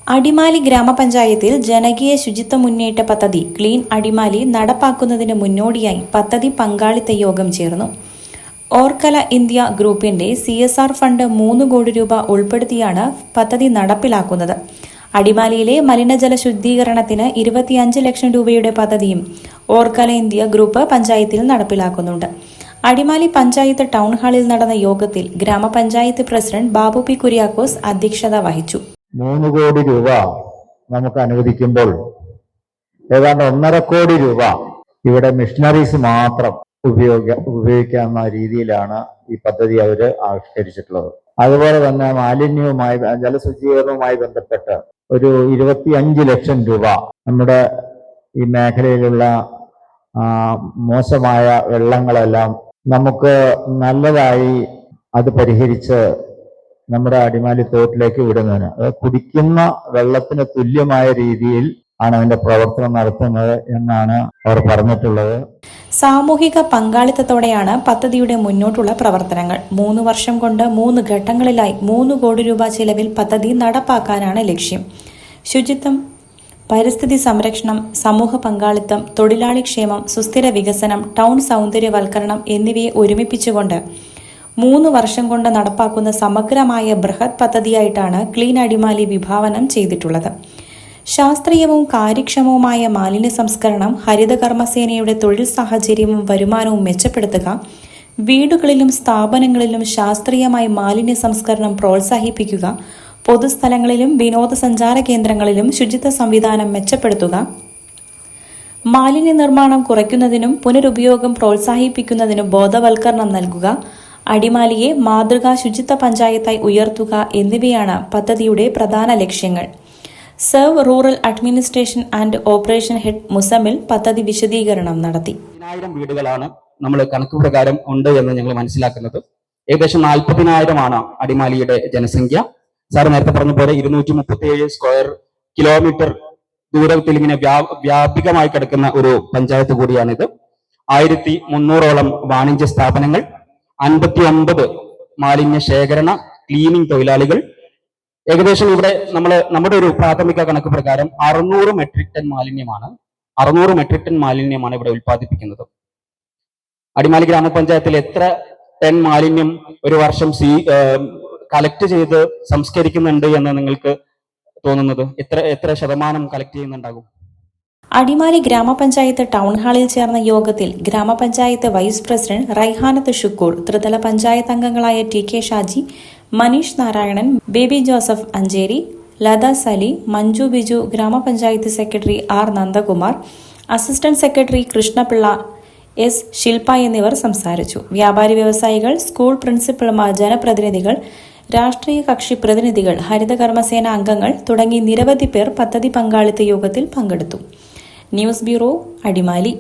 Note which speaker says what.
Speaker 1: അടിമാലി ഗ്രാമപഞ്ചായത്തിൽ ജനകീയ ശുചിത്വ മുന്നേറ്റ പദ്ധതി ക്ലീൻ അടിമാലി നടപ്പാക്കുന്നതിന് മുന്നോടിയായി പദ്ധതി പങ്കാളിത്ത യോഗം ചേർന്നു. ഓർക്കല ഇന്ത്യ ഗ്രൂപ്പിന്റെ CSR ഫണ്ട് 3 കോടി രൂപ ഉൾപ്പെടുത്തിയാണ് പദ്ധതി നടപ്പിലാക്കുന്നത്. അടിമാലിയിലെ മലിനജല ശുദ്ധീകരണത്തിന് 25 ലക്ഷം രൂപയുടെ പദ്ധതിയും ഓർക്കല ഇന്ത്യ ഗ്രൂപ്പ് പഞ്ചായത്തിൽ നടപ്പിലാക്കുന്നുണ്ട്. അടിമാലി പഞ്ചായത്ത് ടൗൺ ഹാളിൽ നടന്ന യോഗത്തിൽ ഗ്രാമപഞ്ചായത്ത് പ്രസിഡന്റ് ബാബു പി കുര്യാക്കോസ് അധ്യക്ഷത വഹിച്ചു.
Speaker 2: 3 കോടി രൂപ നമുക്ക് അനുവദിക്കുമ്പോൾ ഏതാണ്ട് 1.5 കോടി രൂപ ഇവിടെ മിഷനറീസ് മാത്രം ഉപയോഗിക്കാവുന്ന രീതിയിലാണ് ഈ പദ്ധതി അവർ ആവിഷ്കരിച്ചിട്ടുള്ളത്. അതുപോലെ തന്നെ മാലിന്യവുമായി ജലശുചീകരണവുമായി ബന്ധപ്പെട്ട് ഒരു 25 ലക്ഷം രൂപ നമ്മുടെ ഈ മേഖലയിലുള്ള മോശമായ വെള്ളങ്ങളെല്ലാം നമുക്ക് നല്ലതായി അത് പരിഹരിച്ച് നമ്മുടെ അടിമാലി തോട്ടിലേക്ക് വിടുന്നതിന്, അത് കുടിക്കുന്ന വെള്ളത്തിന് തുല്യമായ രീതിയിൽ ആണ് അതിന്റെ പ്രവർത്തനം നടത്തുന്നത് എന്നാണ് അവർ പറഞ്ഞിട്ടുള്ളത്.
Speaker 1: സാമൂഹിക പങ്കാളിത്തത്തോടെയാണ് പദ്ധതിയുടെ മുന്നോട്ടുള്ള പ്രവർത്തനങ്ങൾ. 3 വർഷം കൊണ്ട് 3 ഘട്ടങ്ങളിലായി 3 കോടി രൂപ ചെലവിൽ പദ്ധതി നടപ്പാക്കാനാണ് ലക്ഷ്യം. ശുചിത്വം, പരിസ്ഥിതി സംരക്ഷണം, സമൂഹ പങ്കാളിത്തം, തൊഴിലാളി ക്ഷേമം, സുസ്ഥിര വികസനം, ടൗൺ സൗന്ദര്യവൽക്കരണം എന്നിവയെ ഒരുമിപ്പിച്ചുകൊണ്ട് 3 വർഷം കൊണ്ട് നടപ്പാക്കുന്ന സമഗ്രമായ ബൃഹത് പദ്ധതിയായിട്ടാണ് ക്ലീൻ അടിമാലി വിഭാവനം ചെയ്തിട്ടുള്ളത്. ശാസ്ത്രീയവും കാര്യക്ഷമവുമായ മാലിന്യ സംസ്കരണം, ഹരിതകർമ്മസേനയുടെ തൊഴിൽ സാഹചര്യവും വരുമാനവും മെച്ചപ്പെടുത്തുക, വീടുകളിലും സ്ഥാപനങ്ങളിലും ശാസ്ത്രീയമായി മാലിന്യ സംസ്കരണം പ്രോത്സാഹിപ്പിക്കുക, പൊതുസ്ഥലങ്ങളിലും വിനോദസഞ്ചാര കേന്ദ്രങ്ങളിലും ശുചിത്വ സംവിധാനം മെച്ചപ്പെടുത്തുക, മാലിന്യ നിർമ്മാണം കുറയ്ക്കുന്നതിനും പുനരുപയോഗം പ്രോത്സാഹിപ്പിക്കുന്നതിനും ബോധവൽക്കരണം നൽകുക, അടിമാലിയെ മാതൃകാ ശുചിത്വ പഞ്ചായത്തായി ഉയർത്തുക എന്നിവയാണ് പദ്ധതിയുടെ പ്രധാന ലക്ഷ്യങ്ങൾ. Serve rural administration and operation head Muzammil പദ്ധതി വിശദീകരണം നടത്തി.
Speaker 3: 10,000 വീടുകളാണ് നമ്മൾ കണക്ക് പ്രകാരം ഉണ്ട് എന്ന് ഞങ്ങൾ മനസ്സിലാക്കുന്നത്. ഏകദേശം 40,000 അടിമാലിയുടെ ജനസംഖ്യ. സാർ നേരത്തെ പറഞ്ഞ പോലെ 237 സ്ക്വയർ കിലോമീറ്റർ ദൂരത്തിൽ ഇങ്ങനെ വ്യാപകമായി കിടക്കുന്ന ഒരു പഞ്ചായത്ത് കൂടിയാണിത്. 1300ഓളം വാണിജ്യ സ്ഥാപനങ്ങൾ, 59 മാലിന്യ ശേഖരണ ക്ലീനിംഗ് തൊഴിലാളികൾ. ഏകദേശം ഇവിടെ നമ്മുടെ ഒരു പ്രാഥമിക കണക്ക് പ്രകാരം 600 മെട്രിക് ടൺ മാലിന്യമാണ് ഇവിടെ ഉൽപ്പാദിപ്പിക്കുന്നത്. അടിമാലി ഗ്രാമപഞ്ചായത്തിൽ എത്ര ടൺ മാലിന്യം ഒരു വർഷം കളക്ട് ചെയ്ത് സംസ്കരിക്കുന്നുണ്ട് എന്ന് നിങ്ങൾക്ക് തോന്നുന്നത്? എത്ര ശതമാനം കളക്ട് ചെയ്യുന്നുണ്ടാകും?
Speaker 1: അടിമാലി ഗ്രാമപഞ്ചായത്ത് ടൗൺ ഹാളിൽ ചേർന്ന യോഗത്തിൽ ഗ്രാമപഞ്ചായത്ത് വൈസ് പ്രസിഡന്റ് റൈഹാനത്ത് ഷുക്കൂർ, ത്രിതല പഞ്ചായത്ത് അംഗങ്ങളായ TK ഷാജി, മനീഷ് നാരായണൻ, ബേബി ജോസഫ് അഞ്ചേരി, ലത സലി, മഞ്ജു ബിജു, ഗ്രാമപഞ്ചായത്ത് secretary R Nandakumar, assistant secretary Krishnapillai, S Shilpa എന്നിവർ സംസാരിച്ചു. വ്യാപാരി വ്യവസായികൾ, സ്കൂൾ പ്രിൻസിപ്പൽമാർ, ജനപ്രതിനിധികൾ, രാഷ്ട്രീയ കക്ഷി പ്രതിനിധികൾ, ഹരിതകർമ്മസേന അംഗങ്ങൾ തുടങ്ങി നിരവധി പേർ പദ്ധതി പങ്കാളിത്ത യോഗത്തിൽ പങ്കെടുത്തു. News bureau, Adimali.